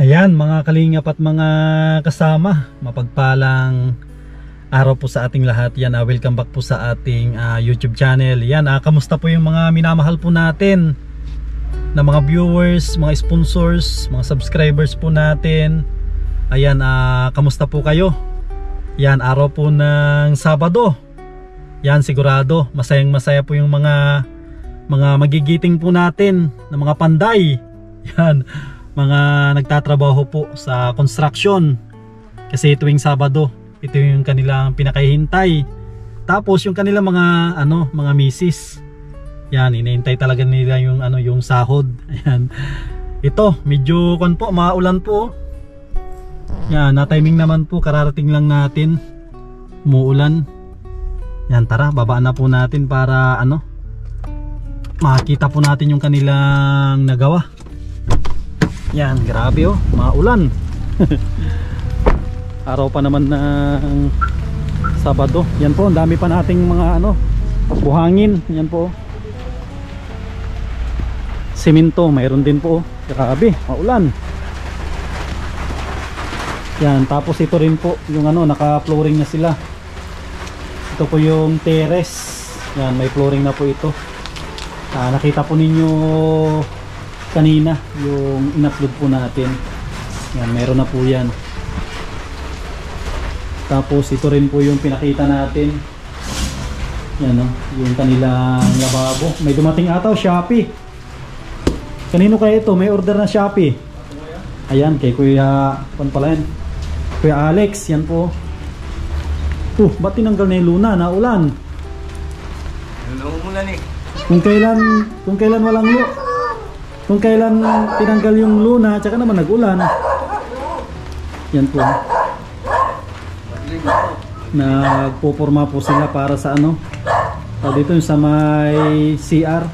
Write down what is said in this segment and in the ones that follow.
Ayan mga kalingap at mga kasama, mapagpalang araw po sa ating lahat. Yan, welcome back po sa ating YouTube channel. Yan, kamusta po yung mga minamahal po natin na mga viewers, mga sponsors, mga subscribers po natin. Ayan, kamusta po kayo? Yan, araw po ng Sabado. Yan, sigurado masayang masaya po yung mga magigiting po natin na mga panday. Yan, mga nagtatrabaho po sa construction, kasi tuwing Sabado ito yung kanilang pinakahihintay. Tapos yung kanilang mga misis, yan, hinihintay talaga nila yung yung sahod. Ayan, ito medyo maulan po. Yan, na timing naman po, kararating lang natin, umuulan. Yan, tara babaan na po natin para makita po natin yung kanilang nagawa. Yan, grabe maulan. Araw pa naman ng Sabado. Yan po, ang dami pa nating mga buhangin. Yan po. Semento, mayroon din po. Grabe, maulan. Yan, tapos ito rin po yung naka-flooring na sila. Ito po yung terrace. Yan, may flooring na po ito. Nakita po ninyo kanina yung in-upload po natin. Yan, meron na po yan. Tapos ito rin po yung pinakita natin. Yan yung kanilang lababo. May dumating ataw, Shopee. Kanino kaya ito? May order na Shopee. Ayan, kay Kuya Kuya Alex. Yan po. Ba't tinanggal na yung luna? Naulan. Umulan eh. Kung kailan walang kung kailan tinanggal yung luna, tsaka naman nag-ulan. Yan po. Nagpoporma po sila para sa dito yung sa may CR.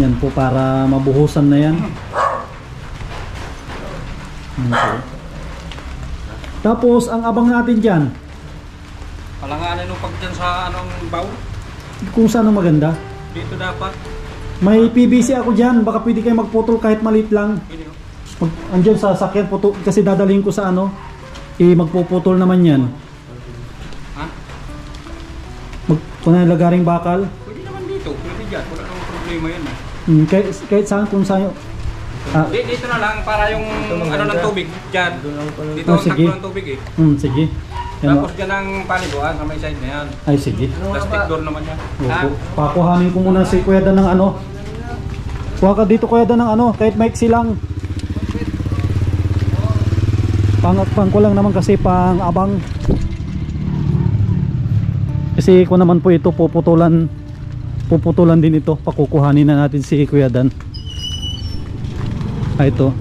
Yan po, para mabuhusan na yan. Yan po. Tapos ang abang natin dyan, Palanganin nung pag dyan sa baw. kung saan ang maganda. Dito dapat. May PVC ako dyan, baka pwede kayo magputol kahit maliit lang. Andyan sa sakyan, kasi dadalhin ko sa magpuputol naman yan. Ha? Kung lagaring bakal. Pwede naman dito, pwede dyan, wala namang problema yun. Kahit saan, kung saan. Dito na lang para yung ng tubig dyan. Dito ang takbo ng tubig eh. Sige. Tapos dyan ang paliguan sa may side na yan. Ay, sige. Plastic door naman yan. Pakuhanin ko muna si Kuya Dan ng kuha ka dito Kuya Dan ng kahit maiksi lang. Pang ko lang naman kasi pang abang. Kasi ko naman po ito puputulan din ito. Pakukuhanin na natin si Kuya Dan. Ito.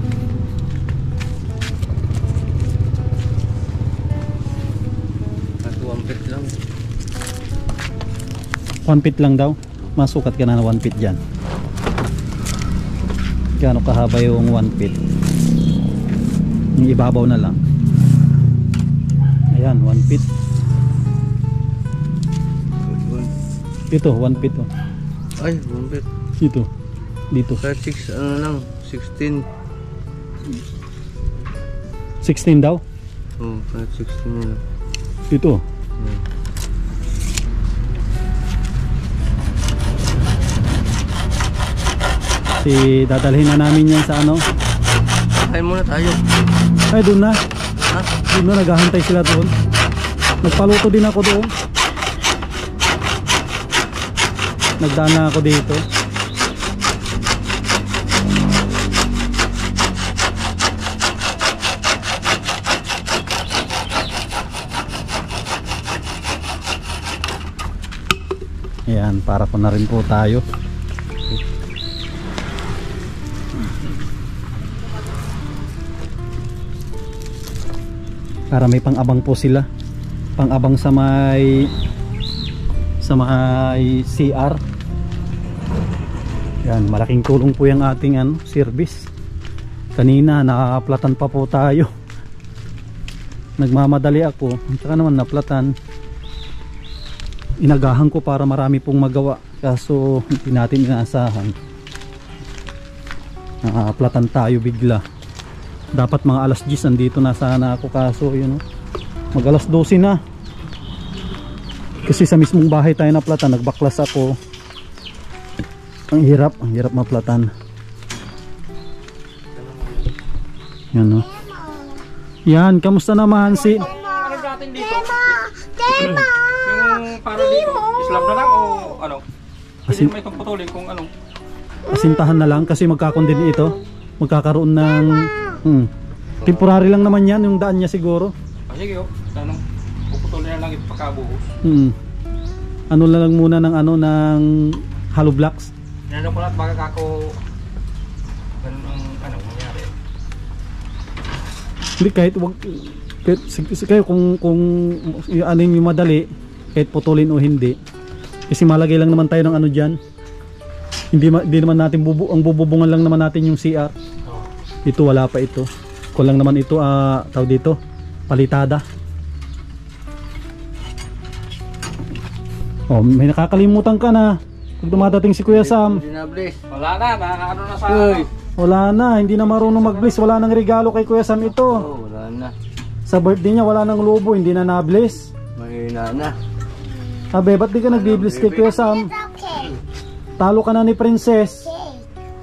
1 feet lang daw. Masukat ka na 1 feet dyan. Gaano kahaba yung 1 feet? Yung ibabaw na lang. Ayan, 1 feet. Ito, 1 feet. Ay, 1 feet. Ito. Dito. Kahit 16. 16 daw? Oo, kahit 16 na lang. Ito. Dadalhin na namin yan sa Kain muna tayo. Ay, doon na. Ha? Doon na, naghahantay sila doon. Nagpaluto din ako doon. Nagdaan na ako dito. Ayan, para ko na rin po tayo. Para may pang-abang po sila. Pang-abang sa may CR. Yan, malaking tulong po yung ating service. Kanina nakaplatan pa po tayo. Nagmamadali ako, tsaka naman naplatan. Inagahan ko para marami pong magawa, kaso hindi natin inaasahan. Platan tayo bigla. Dapat mga alas 10 andito na sana ako, kaso yun, mag alas 12 na. Kasi sa mismong bahay tayo naplatan, nagbaklas ako. Ang hirap maplatan. Yan, no. Yan, kamusta naman si... Ano natin dito? Yung para dito, Islam na lang o ano? Kasi may itong putulin kung ano. Asintahan na lang kasi magkakondin ito. Magkakaroon ng temporary lang naman yan yung daan niya siguro. Sige tanong, puputulin na lang ito pagkabuhos. Ano na lang muna ng ano ng hollow blocks. Ano ko lang baka ako ganun ang ano mangyari. Hindi kahit wag kayo kung ano yung madali kahit putulin o hindi. Kasi malagay lang naman tayo ng ano diyan. Hindi naman natin ang bububungan lang naman natin yung CR. Ito wala pa ito. Kung lang naman ito tawag dito, palitada. Oh, may nakakalimutan ka na. Pag dumadating si Kuya Sam. Wala na, ano na sa Wala na, hindi na marunong mag-bliss. Wala nang regalo kay Kuya Sam ito. Wala na. Sa birthday niya wala nang lobo, hindi na na-bliss. Mahina na. Sabi, ba't di ka nag-bliss kay Kuya Sam? Talo ka na ni Princess.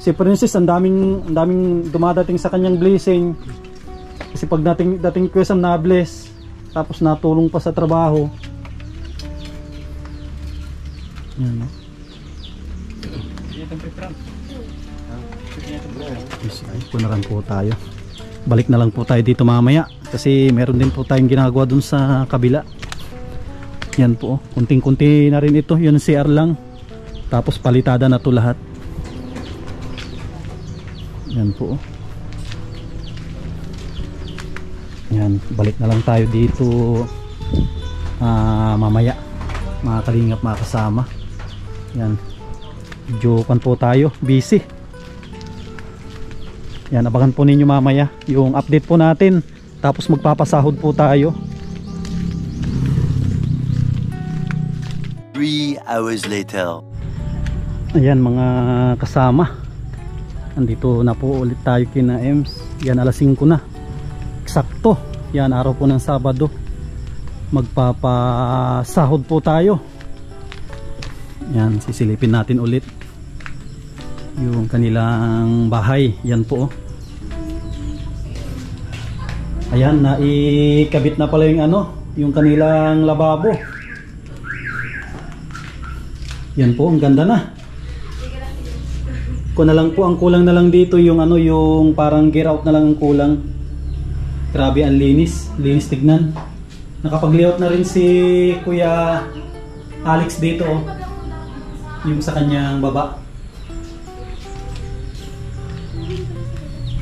Si Princess ang daming dumadating sa kanyang blessing. Kasi pag dating Kuya Sam na-bless, tapos natulong pa sa trabaho. Yan. Punaran po tayo. Balik na lang po tayo dito mamaya kasi meron din po tayong ginagawa dun sa kabila. Yan po, kunting-kunti na rin ito. Yun CR lang. Tapos palitada na to lahat. Yan po. Yan, balik na lang tayo dito mamaya. Mga kalingap, mga kasama. Yan. Jokan po tayo, busy. Yan, abangan po ninyo mamaya yung update po natin. Tapos magpapasahod po tayo. 3 hours later. Ayan mga kasama, andito na po ulit tayo kina Ems. Yan, alas 5 na eksakto. Yan, araw po ng Sabado. Magpapasahod po tayo. Yan, sisilipin natin ulit yung kanilang bahay. Yan po. Ayan, naikabit na pala yung ano, yung kanilang lababo. Yan po, ang ganda na. Kung na lang po, ang kulang na lang dito yung ano, yung parang gear out na lang ang kulang. Grabe, ang linis tignan. Nakapag-layout na rin si Kuya Alex dito, oh. Yung sa kanyang baba.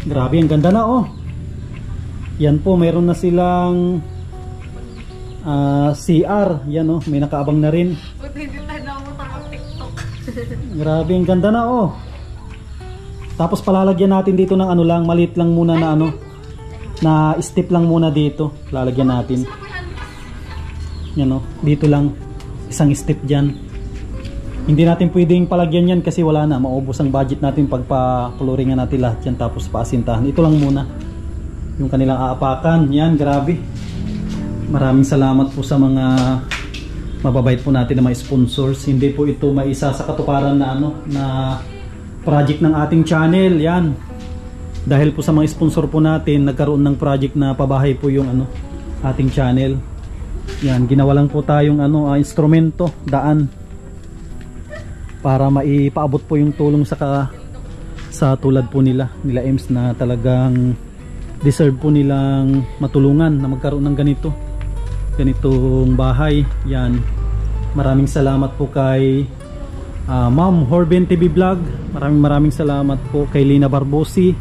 Grabe, ang ganda na, oh. Yan po, mayroon na silang CR. Yan, oh, may nakaabang na rin. Grabe, ang ganda na, oh. Tapos palalagyan natin dito ng ano lang, maliit lang muna na ano, na step lang muna dito. Lalagyan natin. Yan, oh, dito lang isang step dyan. Hindi natin pwedeng palagyan yan kasi wala na, maubos ang budget natin pag pa-flooringan natin lahat yan tapos paasintahan. Ito lang muna yung kanilang aapakan. Yan, grabe. Maraming salamat po sa mga mababait po natin na mga sponsors. Hindi po ito maisa sa katuparan na ano, na project ng ating channel. Yan, dahil po sa mga sponsor po natin, nagkaroon ng project na pabahay po yung ano, ating channel. Yan, ginawa lang po tayong ano, instrumento, daan, para maipaabot po yung tulong sa tulad po nila Ems, na talagang deserve po nilang matulungan na magkaroon ng ganitong bahay. Yan, maraming salamat po kay Ma'am Horben TV Vlog. Maraming salamat po kay Lina Barbosi.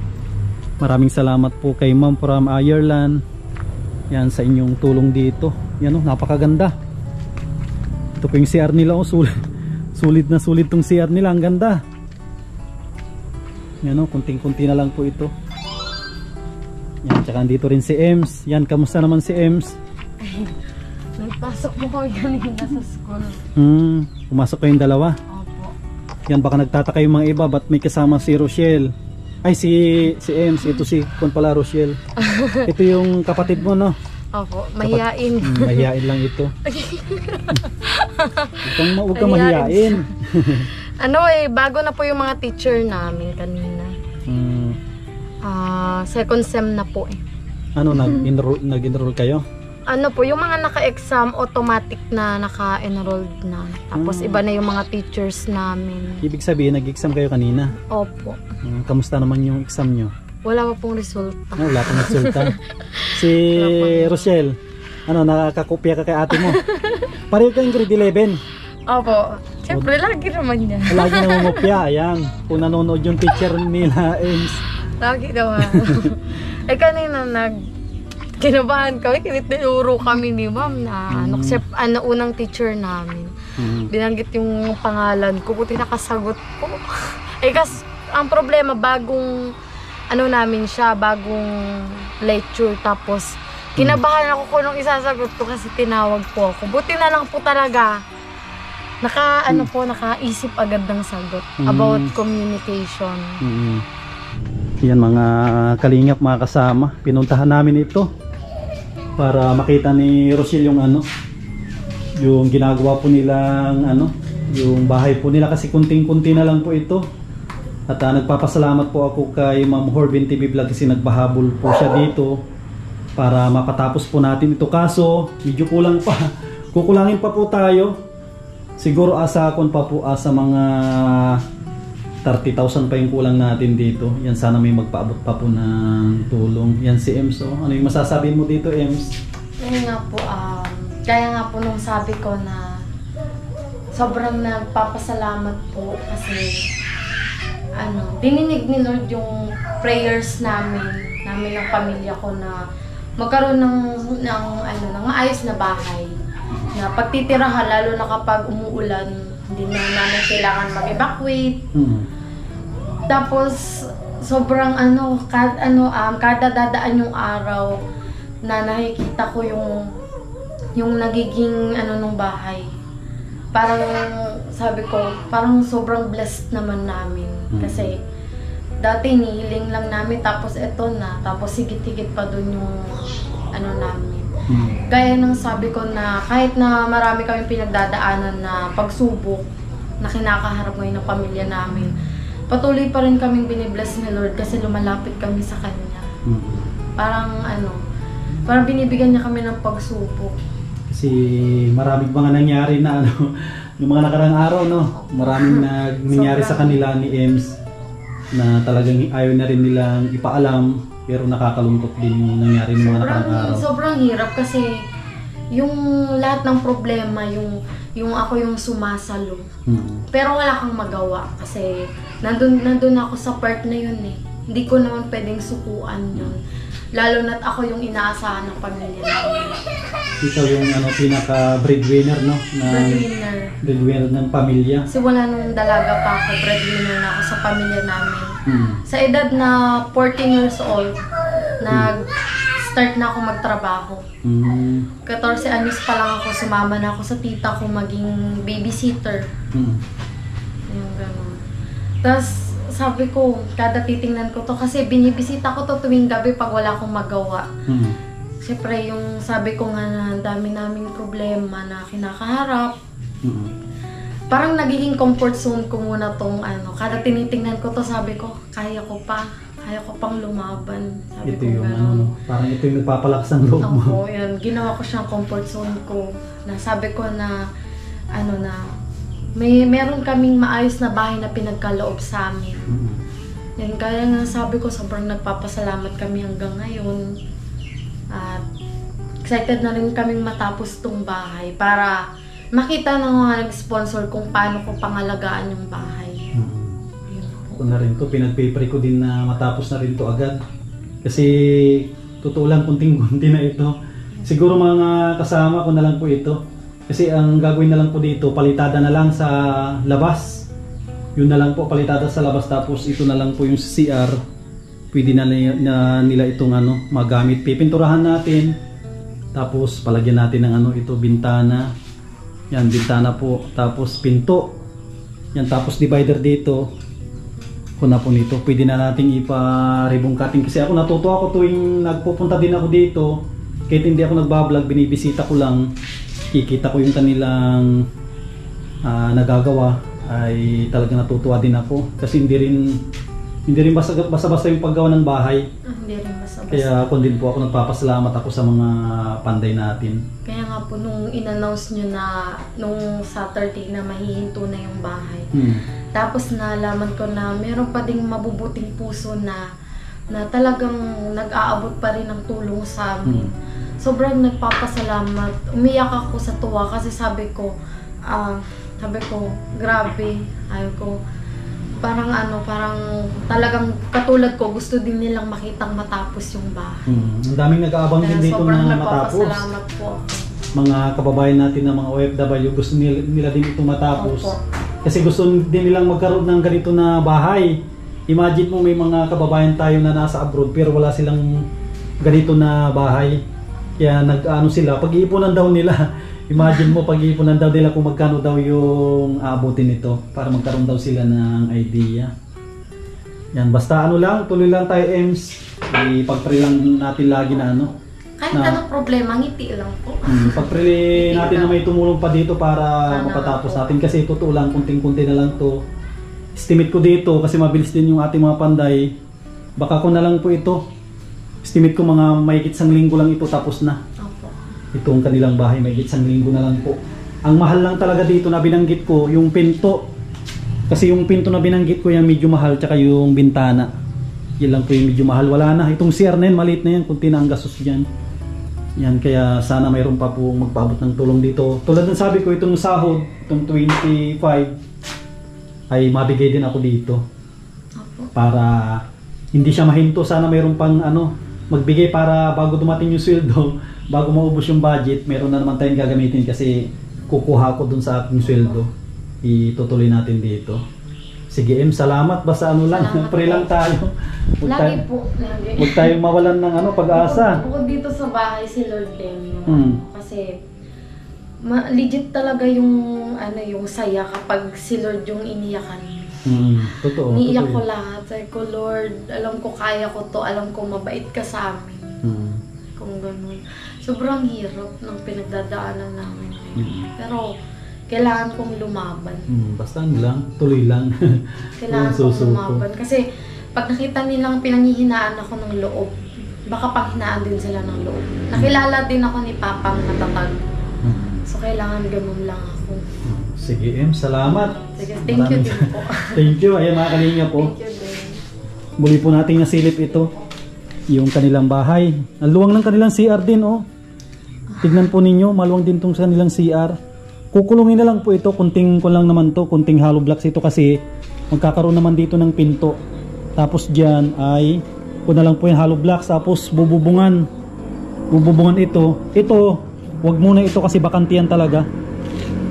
Maraming salamat po kay Ma'am from Ireland. Yan, sa inyong tulong dito. Yan, oh, napakaganda. Ito po yung CR nila, oh, sulit na sulit tong CR nila. Ang ganda. Yan, oh, kunting-kunti na lang po ito. Yan, tsaka dito rin si Ems. Yan, kamusta naman si Ems? Nagpasok mo ko kanina sa school. Pumasok kayong dalawa? Opo. Yan, baka nagtataka yung mga iba, ba't may kasama si Rochelle? Ay, si Ems, ito si Kun pala, Rochelle. Ito yung kapatid mo, no? Opo, mahihain. Mahihain lang ito. Huwag kang mahihain. Ano bago na po yung mga teacher namin kanina. Second sem na po eh. Ano, nag-enroll kayo? Ano po, yung mga naka-exam, automatic na naka-enrolled na. Tapos iba na yung mga teachers namin. Ibig sabihin, nag-exam kayo kanina? Opo. Kamusta naman yung exam nyo? Wala pa pong resulta. Wala pong resulta. Si Rochelle, ano, nakakopya ka kay ate mo? Pareho kayong grade 11? Opo. Siyempre, lagi naman yan. Lagi namumopya, ayan. Kung nanonood yung teacher nila, Ems. Lagi naman. Kanina kinabahan kami, kinitinuro kami ni ma'am na unang teacher namin. Binanggit yung pangalan ko, buti nakasagot ko. Kasi ang problema, bagong namin siya, bagong lecture, tapos kinabahan ako kung nung isasagot ko kasi tinawag po ako. Buti na lang po talaga, nakaisip agad ng sagot about communication. Yan mga kalingap, mga kasama, pinuntahan namin ito para makita ni Rochelle yung ginagawa po nilang yung bahay po nila, kasi kunting-kunti na lang po ito. At nagpapasalamat po ako kay Ma'am Horbin TV Vlog kasi nagbahabol po siya dito para mapatapos po natin ito. Kaso medyo kulang pa, kukulangin pa po tayo. Siguro asa mga 30,000 pa yung kulang natin dito. Yan, sana may magpaabot pa po ng tulong. Yan si Ems. Ano yung masasabi mo dito, Ems? Ngayon nga po, kaya nga po nung sabi ko na sobrang nagpapasalamat po kasi dininig ni Lord yung prayers namin ng pamilya ko na magkaroon ng maayos na bahay na pagtitirahan, lalo na kapag umuulan. Hindi na namin kailangan mag-evacuate. Tapos sobrang kada dadaan yung araw na nakikita ko yung nagiging nung bahay. Parang sabi ko, parang sobrang blessed naman namin. Kasi dati nihiling lang namin, tapos eto na, tapos higit-higit pa dun yung namin. Gaya ng sabi ko na kahit na marami kami pinagdadaanan na pagsubok na kinakaharap ngayon ng pamilya namin, patuloy pa rin kaming binibless ni Lord kasi lumalapit kami sa Kanya. Parang parang binibigyan niya kami ng pagsubok. Kasi maraming mga nangyari na yung mga nakarang araw, no? Maraming nangyari sa kanila ni Ems na talagang ayaw na rin nilang ipaalam. Pero nakakalungkot din yung nangyari ng mga nakarang araw. Sobrang hirap kasi yung lahat ng problema, yung ako yung sumasalo. Pero wala kang magawa kasi nandun ako sa part na yun eh. Hindi ko naman pwedeng sukuan yun. Lalo na't ako yung inaasahan ng pamilya namin. Ikaw yung pinaka-breadwinner, no? Breadwinner ng pamilya. Kasi wala nung dalaga pa ako, breadwinner na ako sa pamilya namin. Sa edad na 14 years old, nag-start na ako magtrabaho. 14 anyos pa lang ako, sumama na ako sa tita ko maging babysitter. Yung gano'n. Tapos sabi ko, kada titingnan ko to kasi binibisita ko to tuwing gabi pag wala akong magawa. Siyempre yung sabi ko nga na dami naming problema na kinakaharap. Parang nagiging comfort zone ko muna tong kada tinitingnan ko to, sabi ko, kaya ko pang lumaban. Sabi ito ko yung parang ito yung nagpapalakas ng loob mo. Oo, yan. Ginawa ko siyang comfort zone ko. Na sabi ko na, meron kaming maayos na bahay na pinagkaloob sa amin. Yan, kaya nga sabi ko, sobrang nagpapasalamat kami hanggang ngayon. At excited na rin kaming matapos tong bahay para makita ng mga nag-sponsor kung paano ko pangalagaan yung bahay. Ako na rin to, pinag-pray ko din na matapos na rin to agad. Kasi totoo lang, kunting-kunti na ito. Siguro mga kasama ko na lang po ito. Kasi ang gagawin na lang po dito, palitada na lang sa labas. Yun na lang po, palitada sa labas. Tapos ito na lang po yung CR. Pwede na nila itong magamit. Pipinturahan natin. Tapos palagyan natin ng ito, bintana. Yan, bintana po. Tapos pinto. Yan, tapos divider dito. ko na po nito. Pwede na nating ipa-ribbon cutting kasi ako natuto ako tuwing nagpupunta din ako dito. Kahit hindi ako nagbablog, binibisita ko lang, kikita ko yung kanilang nagagawa, ay talagang natutuwa din ako kasi hindi rin basta-basta yung paggawa ng bahay. Hindi rin basta-basta. Kaya kung din po ako nagpapasalamat ako sa mga panday natin. Kaya nga po nung in-announce nyo na nung Saturday na mahihinto na yung bahay. Tapos nalaman ko na meron pa ding mabubuting puso na talagang nag-aabot pa rin ng tulong sa amin. Sobrang nagpapasalamat. Umiyak ako sa tuwa kasi sabi ko, grabe. Ayaw ko, parang talagang katulad ko, gusto din nilang makitang matapos yung bahay. Ang daming nag-aabang din dito na matapos. Sobrang nagpapasalamat po ako. Mga kababayan natin na mga OFW, gusto nila din ito matapos. Opo. Kasi gusto din nilang magkaroon ng ganito na bahay. Imagine mo may mga kababayan tayo na nasa abroad pero wala silang ganito na bahay. Kaya nag-ano sila, pag-iipunan daw nila. Imagine mo, pag-iipunan daw nila kung magkano daw yung aabutin nito para magkaroon daw sila ng idea. Yan, basta lang, tuloy lang tayo, Ems. Ipag-pray lang natin lagi na Kahit anong problema, ngiti lang po. Pag-pray natin na may tumulong pa dito para mapatapos natin. Kasi totoo lang, kunting-kunti na lang to. Estimate ko dito, kasi mabilis din yung ating mga panday. Baka ko na lang po ito. Estimate ko mga mahigit 1 linggo lang ito tapos na. Opo. Itong kanilang bahay, mahigit 1 linggo na lang po. Ang mahal lang talaga dito na binanggit ko, yung pinto. Kasi yung pinto na binanggit ko yan medyo mahal, tsaka yung bintana. Yan lang po yung medyo mahal. Wala na. Itong CR na yan, maliit na yan, kunti na ang gastos dyan. Yan, kaya sana mayroon pa po magpaabot ng tulong dito. Tulad ng sabi ko, itong sahod, itong 25, ay mabigay din ako dito. Opo. Para hindi siya mahinto. Sana mayroon pang magbigay para bago dumating yung sweldo, bago maubos yung budget, meron na naman tayong gagamitin kasi kukuha ko dun sa aking sweldo. Itutuloy natin dito. Sige, salamat. Basta lang, pray lang tayo. Lagi po, lagi. Huwag tayong mawalan ng pag-asa. Bukod dito sa bahay, si Lord din. Kasi legit talaga yung saya kapag si Lord yung iniyakan. Totoo. Niiyak ko lahat. Sabi ko, Lord, alam ko kaya ko to. Alam ko mabait ka sa amin. Kung ganun. Sobrang hirap ng pinagdadaanan namin. Pero kailangan kong lumaban. Basta lang, tuloy lang. Kailangan kong lumaban. Kasi pag nakita nilang pinanghihinaan ako ng loob, baka panghinaan din sila ng loob. Nakilala din ako ni Papang matatag. So kailangan ganun lang ako. Sige, salamat. Sige, thank you din po. Thank you. Ayan mga kalinga po. Thank you din. Muli po nating nasilip ito. Yung kanilang bahay. Ang luwang ng kanilang CR din, Tignan po ninyo, maluwang din tong kanilang CR. Kukulungin na lang po ito. Kunting ko lang naman to. Kunting hollow blocks ito kasi magkakaroon naman dito ng pinto. Tapos dyan ay ko na lang po yung hollow blocks. Tapos bububungan. Bububungan ito. Ito, wag muna ito kasi bakantiyan talaga.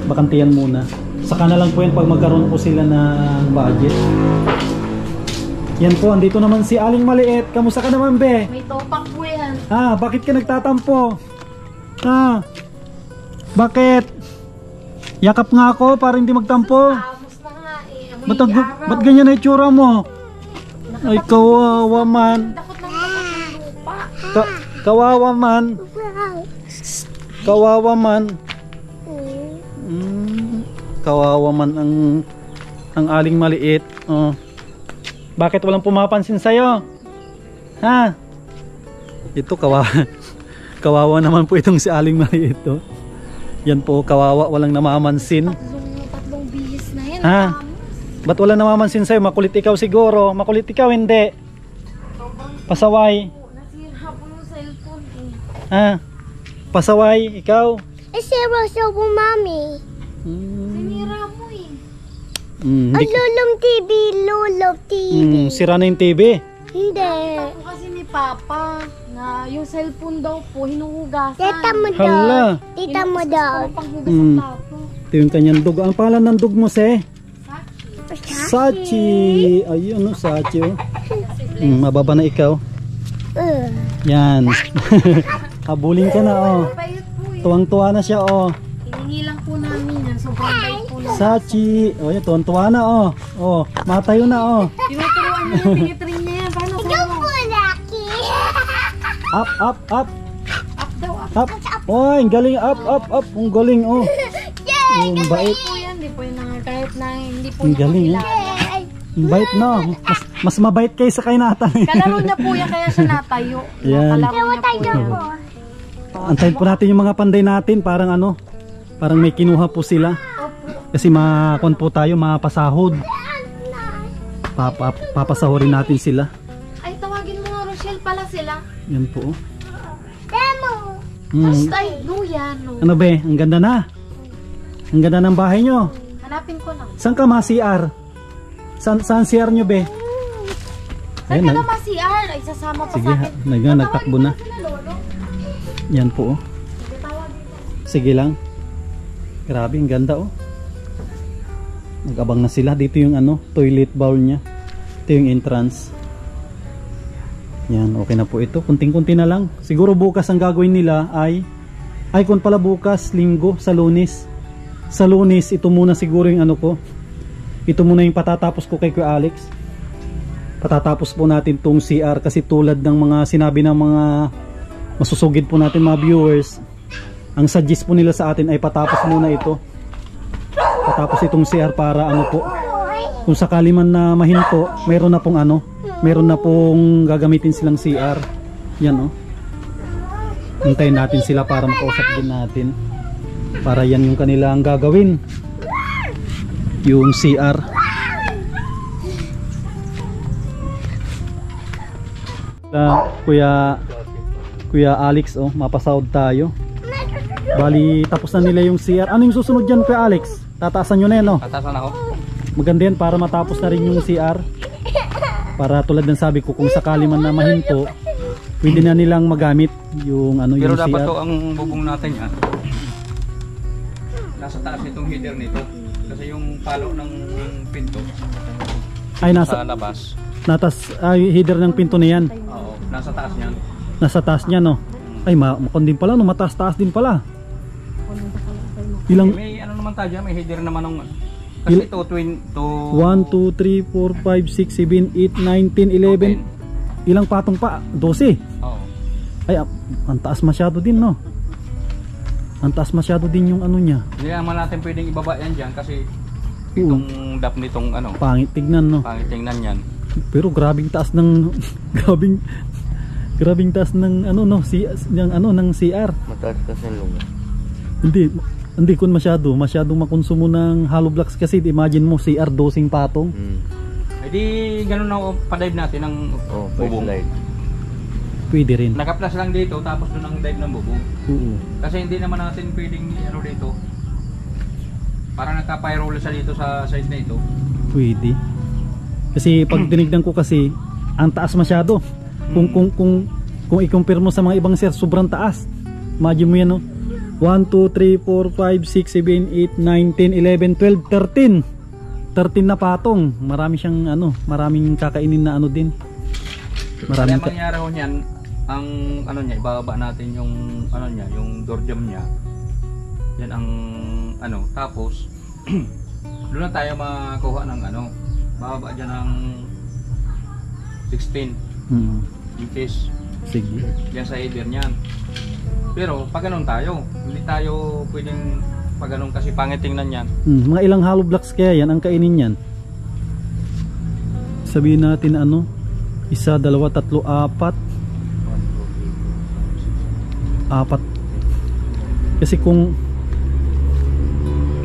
Bakantiyan muna. Saka na lang po yan pag magkaroon po sila ng budget. Yan po, andito naman si Aling Maliit. Kamusta ka naman, be? May topak po yan. Bakit ka nagtatampo? Bakit? Yakap nga ako para hindi magtampo. Amos na nga eh. Ba't ganyan na itsura mo? Ay, kawawa man. Takot ng lupa. Kawawa man. Kawawa man. Kawawa man ang Aling Maliit. Bakit walang pumapansin sa'yo? Ito kawawa naman po itong si Aling Maliit. Yan po, kawawa, walang namamansin. Tatlong bihis na yan. Ba't wala namamansin sa'yo? Makulit ikaw siguro. Makulit ikaw, hindi. Pasaway. Nasira po yung cellphone Pasaway, ikaw. Nasira siya po, mami. Sinira mo eh. Lulong TV, lulong TV. Sira na yung TV. Hindi. Nakita po kasi ni Papa na yung cellphone daw po hinuhugasan. Tita mo daw. Hala. Tita mo daw. Panghugas ng plato. Ito yung kanyang dog. Ang pangalan ng dog mo, se? Sachi. Ayun, Sachi. Mababa na ikaw. Yan. Habulin ka na, Bayot po eh. Tuwang-tuwa na siya, Hiningi lang po namin yan. Sobrang bait po lang. Sachi. Yan, tuwang-tuwa na, matayo na, Tinuturuan Pinitrin niya yan. Paano sa'yo? Yung bulaki. Up, up, up. Up daw, up. Up. Oh, ang galing. Up, up, up. Ang galing, oh. Yay! Ang bait. Po yan, hindi po yun kahit na hindi po Ang niya galing, kakilala. Ang bait, no? Mas mabait kaysa kay Nathan. Kalaro niya po yan, kaya siya natayo. Yan. Kalaro niya po yan. Antayin po natin yung mga panday natin. Parang ano, parang may kinuha po sila. Kasi makakon po tayo, mapasahod. Papasahorin natin sila. Ay, tawagin mo nga, Rochelle, pala sila. Yan po. Demo. Basta, luya, no. Ano be? Ang ganda na. Ang ganda ng bahay nyo. Hanapin ko lang. Saan ka ma-CR? Saan CR nyo be? Saan Ayun, ka naman si R? Ay, sasama pa sige, sa akin. nagtakbo na. Sila, Lolo. Yan po. Oh. Sige, tawagin ko. Sige lang. Grabe, ang ganda oh. Nag-abang na sila. Dito yung ano, toilet bowl nya. Ito yung entrance. Yan, okay na po ito. Kunting-kunti na lang. Siguro bukas ang gagawin nila ay kung pala bukas, linggo, sa Lunes. Sa Lunes, ito muna siguro yung ano ko. Ito muna yung patatapos ko kay Kuya Alex. Patatapos po natin tong CR kasi tulad ng mga sinabi ng mga masusugid po natin mga viewers, ang suggest po nila sa atin ay patapos muna ito. Patapos itong CR para ano po, kung sakali man na mahinto, mayroon na pong ano, mayroon na pong gagamitin silang CR. Yan oh. Hintayin natin sila para makausap din natin. Para yan yung kanilang gagawin. Yung CR. Kuya Alex oh, mapasahod tayo. Bali tapos na nila yung CR. Ano yung susunod dyan Kuya Alex? Tataasan nyo na yan oh. Tatasan ako. Maganda yan para matapos na rin yung CR. Para tulad ng sabi ko, kung sakali man na mahinto, pwede na nilang magamit yung ano. Pero yung dapat CR. to ang bubong natin yan. Nasa taas itong header nito. Kasi yung palo ng pinto Ay sa nasa labas. header ng pinto na yan. Oo, nasa taas niyan. Nasa taas niya no. Ay makon din pala no, mataas-taas din pala. Ilang May ano naman tayo dyan, may header naman ng kasi ito twin to 1 2 3 4 5 6 7 8 9 10 11. Ilang patong pa? 12. Oo. Ay ang taas masyado din no. Ang taas masyado din yung ano niya. Hindi naman natin pwedeng ibaba yan dyan kasi itong dap nitong ano, Pangit tignan no. pangit tingnan yan. Pero grabing taas ng grabing taas ng ano no, ng ano ng CR. Mataas kasi ang lugar. Hindi kun masyadong makonsumo ng hollow blocks kasi imagine mo CR dosing patong. Eh di ganun na pa-dive natin ng First bubong. slide. Pwede rin. Naka-plus lang dito tapos doon ang dive ng bubong. Oo. Kasi hindi naman natin pwedeng ano dito. Parang nagka-pyrola siya dito sa side na ito. Pwede. Kasi pag tinignan ko kasi ang taas masyado. Kung i-compare mo sa mga ibang CR sobrang taas. Imagine mo yan no. 1 2 3 4 5 6 7 8 9 10 11 12 13 na patong. Marami siyang ano, maraming kakainin na ano din. Kaya mangyari ho niyan, ang ano niya, ibababa natin yung ano niya, yung door jamb niya. Yan ang ano, tapos doon na tayo makuha ng ano, bababa diyan ng 16 inches. Sige. Diyan sa header niyan. Pero pag ganun tayo, hindi tayo pwedeng pag ganun kasi pangit tingnan yan. Mga ilang hollow blocks kaya yan ang kainin yan? Sabihin natin ano, 1, 2, 3, 4 4.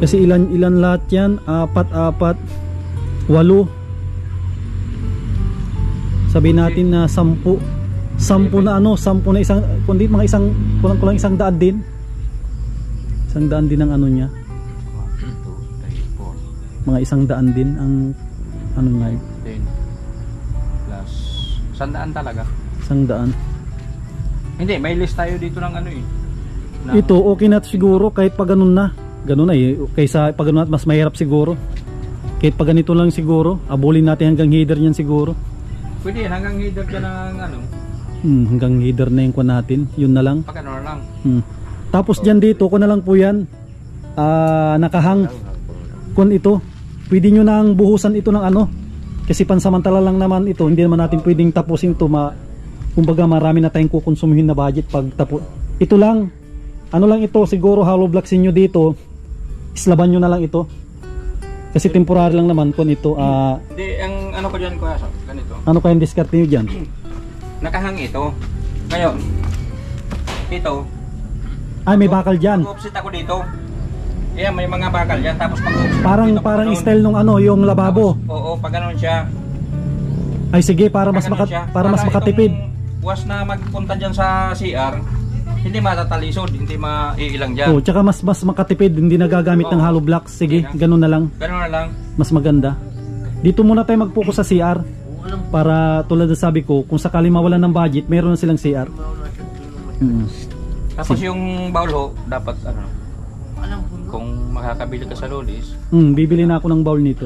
Kasi ilan lahat yan? 4, 8 sabihin natin na 10 na ano, 10 na isang, kundi mga isang kulang 100 din. 100 din ang ano niya. 1, 2, 3, 4. Mga 100 din ang ano nga yun. 10 plus 100 talaga. 100. Hindi, may list tayo dito ng ano eh. Ito okay na siguro kahit pag ganun na. Ganun na eh. Kaysa pag ganun at mas mahirap siguro. Kahit pag ganito lang siguro, abulin natin hanggang header niyan siguro. Pwede hanggang header ka ng ano. Hanggang header na yung kuha natin. Yun na lang. Pag ano lang. Tapos dyan dito, ko na lang po yan. Nakahang. Kung ito, pwede nyo nang buhusan ito ng ano. Kasi pansamantala lang naman ito, hindi naman natin pwedeng tapusin ito. Kumbaga marami na tayong kukonsumihin na budget pag tapos. Ito lang, ano lang ito, siguro hollow blocks nyo dito, islaban nyo na lang ito. Kasi temporary lang naman kung ito. Hindi, ang ano ko dyan, kuya, ganito. Ano kayang diskarte nyo dyan? Nakahang ito. Ngayon, ito. Ay, may bakal dyan. Mag-offset ako dito. Yeah, may mga bakal yan. Tapos mag-offset Parang style nung ano, yung lababo. Tapos, oo, pag ganun siya. Ay sige, para mas makatipid. Buwas na magpunta dyan sa CR, hindi matatalisod, hindi maiilang dyan. Oh, tsaka mas makatipid, hindi nagagamit ng hollow blocks. Sige, ganun na lang. Ganun na lang. Mas maganda. Dito muna tayo mag-focus sa CR. Para tulad na sabi ko, kung sakali mawalan ng budget, meron na silang CR. Tapos yung bowl ho, dapat ano, kung makakabili ka sa Lolis. Bibili na ako ng bowl nito.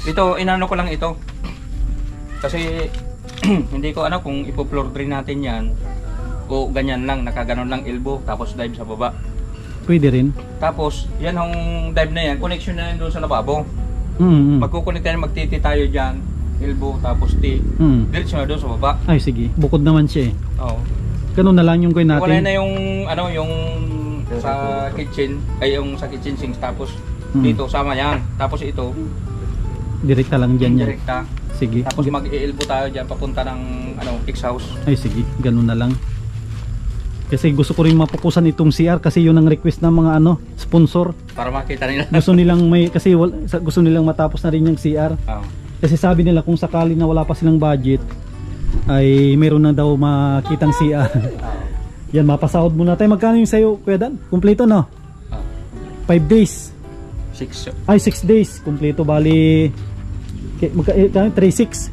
Ito, inano ko lang ito. Kasi hindi ko ano kung ipo-floor drain natin yan o ganyan lang, nakaganon lang elbow tapos dive sa baba. Pwede rin. Tapos, yan yung dive na yan, connection na yan doon sa lababo. Magkukunik tayo, magtiti tayo dyan, elbow tapos T. Diretso na doon sa baba. Ay sige, bukod naman siya eh. Oo. Ganun na lang yung gawin natin. Wala na yung ano, yung sa kitchen, ay yung sa kitchen sinks tapos dito sama yan. Tapos ito, direkta lang dyan yan. direkta. Sige. Tapos mag-i-elbow tayo dyan papunta ng ano, X-house. Ay sige, ganun na lang. Kasi gusto ko rin mapukusan itong CR kasi yun ang request ng mga ano, sponsor. Para makita nila. Gusto nilang gusto nilang matapos na rin yung CR. Oo. Kasi sabi nila kung sakali na wala pa silang budget ay meron na daw makitang CR. Yan, mapasahod muna tayo. Magkano yung sayo, Kuya Dan? Kumpleto no? 5 days. 6. Ay 6 days. Kumpleto bali 3-6.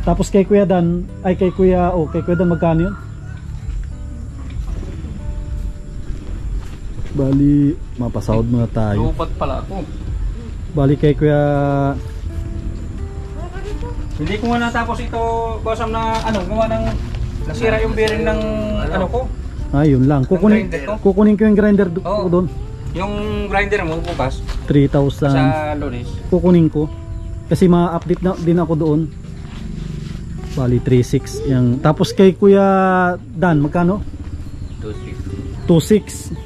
Tapos kay Kuya Dan, kay Kuya Dan magkano yun? Bali, mapasahod muna tayo. Lupat pala ako. Bali kay Kuya... Hindi ko nga natapos ito, Gosam, na ano, gawa ng nasira yung bearing ng ano ko. Yun lang. Kukunin ko yung grinder ko doon. Yung grinder mo bukas 3,000. sa Lolis. Kukunin ko. Kasi ma-update na din ako doon. Bali 3,600 yung. Tapos kay Kuya Dan, magkano? 2,600.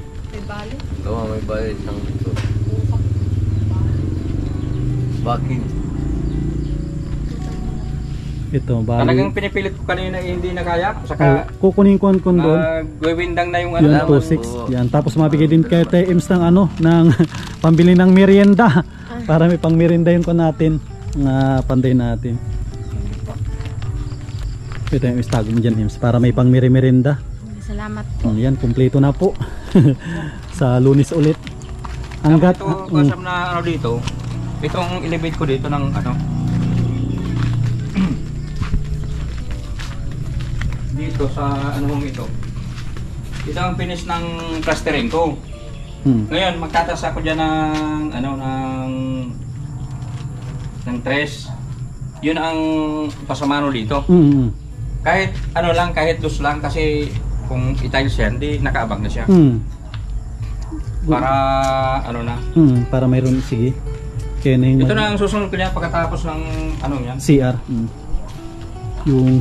May bayad isang ito. Bakit? Ito, bali. Talagang pinipilit ko kanina hindi na kaya. Saka kukunin ko doon. Gawindang na yung ano. Yan, 2,600. Yan. Tapos mabigay din kay TMs ng ano, ng pambili ng merienda. Para may pang merienda yung ko natin. Panday natin. Ito yung istago mo dyan, Ems. Para may pang merienda. Salamat po. Yan, kumpleto na po. Sa Lunes ulit. Hanggat ito, Gosam, na ano dito. Itong elevate ko dito ng ano. Dito sa ano ito. Ito ang finish ng plastering ko. Ngayon magtatas ako diyan ng ano ng tres. 'Yun ang pasamano dito. Kahit ano lang, kahit dos lang kasi kung i-tiles yan, di nakaabang na siya. Para ano na. Para mayroon, sige. Kaya na yung ito na ang susunod ko niya pagkatapos ng ano yan. CR. Yung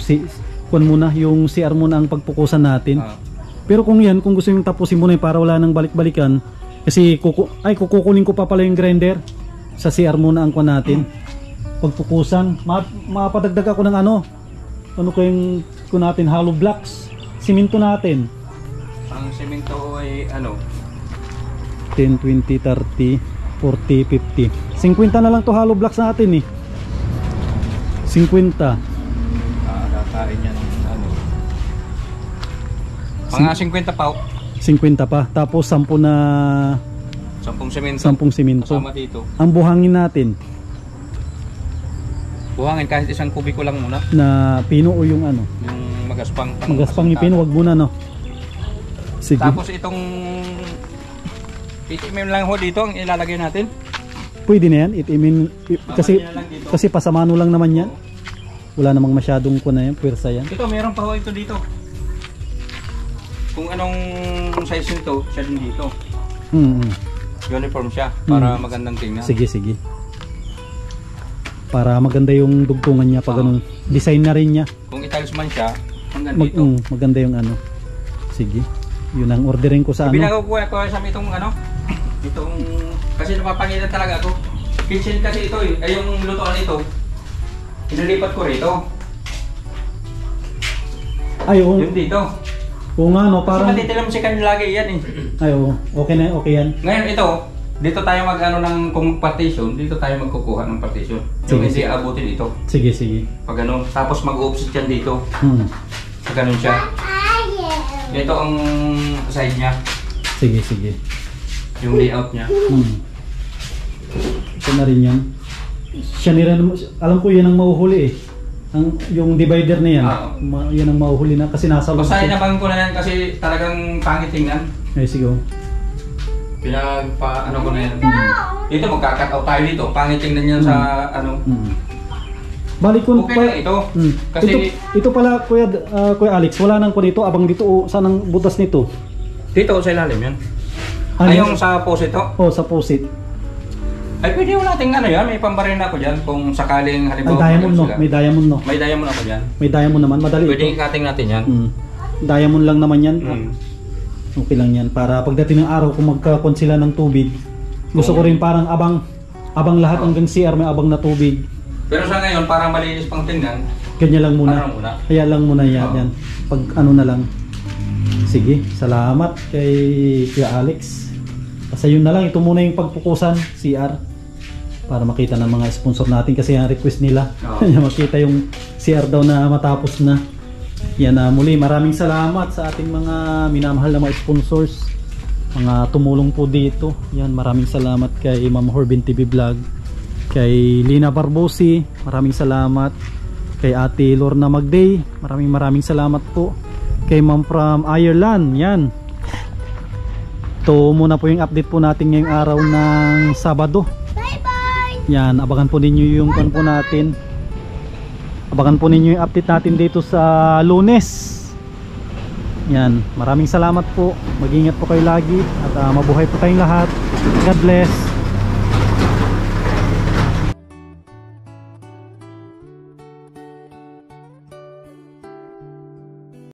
muna, yung CR muna ang pagpukusan natin. Pero kung gusto yung tapusin muna para wala nang balik-balikan, kasi kukunin ko pa pala yung grinder. Sa CR muna ang kuha natin. Pagpukusan, mapadagdag ako ng ano ko yung natin, hollow blocks. Simento natin. Ang simento ay ano? 10, 20, 30, 40, 50. 50 na lang to hollow blocks natin eh. 50. Kakain yan ano. Mga 50 pa. 50 pa. Tapos 10 na 10 semento. 10 simento. Kasama dito. Ang buhangin natin. Buhangin kahit isang kubiko lang muna. Na pino o yung ano? Yung magaspang. Magaspang yung pino, wag muna no. Sige. Tapos itong itim lang ho dito ang ilalagay natin. Pwede na yan. Kasi pasamano lang naman yan. Wala namang masyadong pwersa yan. Ito, meron pa ho ito dito. Kung anong size nito, siya din dito. Uniform siya para magandang tingnan. Sige. para maganda yung dugtungan niya pag ganun. Design na rin niya. Kung italis man siya, hanggang dito. Maganda yung ano. Sige. Yun ang ordering ko sa ano. Pinagakuha ko sa itong ano, itong, kasi napapangitan talaga ako. Kitchen kasi ito eh, ay yung lutoan ito. Inalipat ko rito. Ay, oo. Yung dito. Oo nga, no, Kasi parang... matitilam si kan lagi yan eh. Ay, oo. Okay na, okay yan. Ngayon ito, dito tayo mag-ano ng kung partition, dito tayo magkukuha ng partition. Yung Sige, hindi abutin ito. Sige, sige. Pag ano, tapos mag-offset yan dito. Hmm. Pag ganun siya. Ito ang side niya, Sige, sige. yung layout niya. Ito na rin yan. Siya nila, alam ko yan ang mahuhuli eh. Yung divider na yan. Yan ang mahuhuli na kasi nasa loob. Basta inabangan ko na yan kasi talagang pangit tingnan. Ay, sige. Ano ko na yan. Dito magka-cut out tayo dito. Pangit tingnan yan sa ano. Balik ko Okay lang ito. Kasi ito pala Kuya Alex, wala nang ko dito abang dito saan ang butas nito? dito sa ilalim yan. Ano? Ay yung sa post ito. Oh, sa posit. Ay pwede mo natin ano yan. May pambarin ako dyan. Kung sakaling Ay, halimbawa. diamond no. May diamond no. May diamond ako dyan. May diamond naman, madali Pwede ito. i-cutting natin yan. Diamond lang naman yan. Okay lang yan para pagdating ng araw kung magkakon sila ng tubig. Gusto ko rin parang abang lahat hanggang CR may abang na tubig. Pero sa ngayon parang malinis pang tingnan. Ganyan lang muna. Ano muna? Kaya lang muna yan. Yan. Pag ano na lang. Sige, salamat kay Kuya Alex. Kasi yun na lang, ito muna yung pagpukusan CR para makita ng mga sponsor natin kasi ang request nila. Makita yung CR daw na matapos na. Yan na muli, maraming salamat sa ating mga minamahal na mga sponsors, mga tumulong po dito. Yan, maraming salamat kay Ma'am Horbin TV Vlog, kay Lina Barbosi, maraming salamat kay Ate Lorna Magday, maraming salamat po kay Ma'am from Ireland. Yan, ito muna po yung update po natin ngayong araw ng Sabado. Yan, abangan po ninyo yung kan po natin. Abangan po ninyo yung update natin dito sa Lunes. Yan, maraming salamat po. Mag-ingat po kayo lagi at mabuhay po tayong lahat. God bless.